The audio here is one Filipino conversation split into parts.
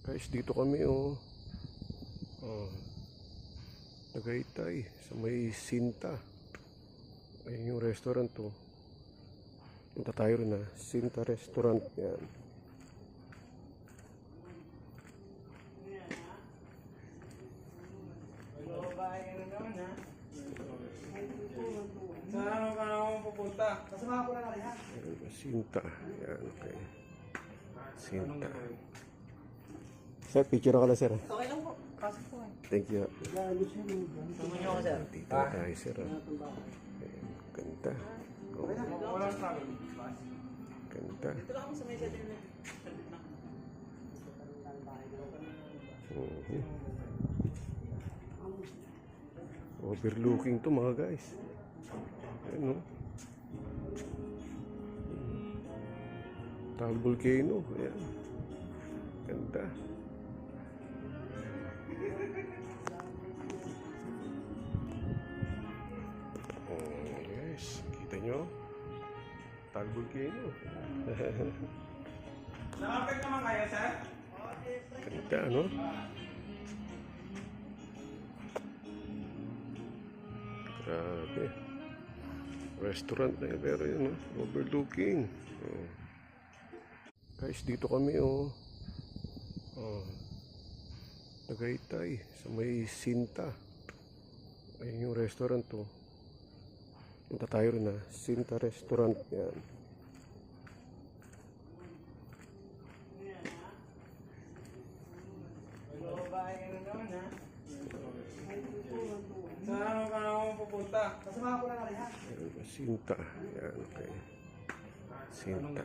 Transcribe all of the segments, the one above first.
Guys, dito kami oh. Tagaytay sa may Sinta. Ayun yung restaurant to. Punta tayo rin Sinta Restaurant. Yan. Saan ka naman pupunta? Kasama ko na rin ha. Sinta. Yan, okay. Sinta. Sir, picture ka lang sir. Okay lang po. Pasok po eh. Thank you. Tumunyo ako sir. Dito tayo sir. Ayan, ganda. Oh, Walang travel. ganda. Dito lang ako sa mesa din. Overlooking to mga guys. Ayan o. Taal Volcano. Ayan. Ganda. Guys, kita nyo? Taal Volcano. Nakapit naman kayo, sir? Ganda, no? Grabe. Restaurant na yun, pero yun, no? Overlooking. Oh. Guys, dito kami, oh. Tagaytay sa may Sinta. Ayun yung restaurant to. Punta tayo rin Sinta Restaurant. Yan. Saan ka naman pupunta? Kasama ko na rin ha. Sinta. Yan, okay. Sinta.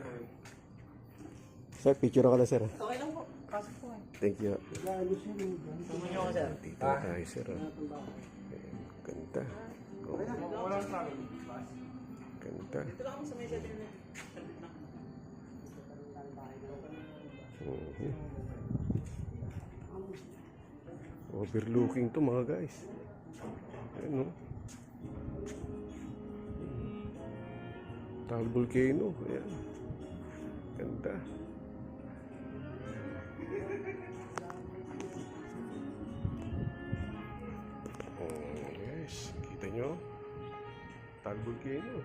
Sir, picture ka lang sir. Okay lang po. Pasok po eh. Thank you. Tumunyo ako sir. Dito tayo sir. Ayan, ganda. Oh, Walang travel. ganda. Dito lang ako sa mesa din. Overlooking to mga guys. Ayan o. Taal Volcano. Ayan. Ganda. Guys, kita nyo? Taal Volcano.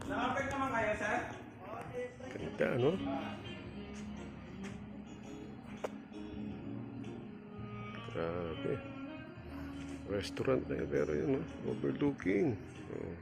Nakapit naman kayo, sir? Ganda, no? Grabe. Restaurant na yun, pero yun, no? Overlooking. Oh.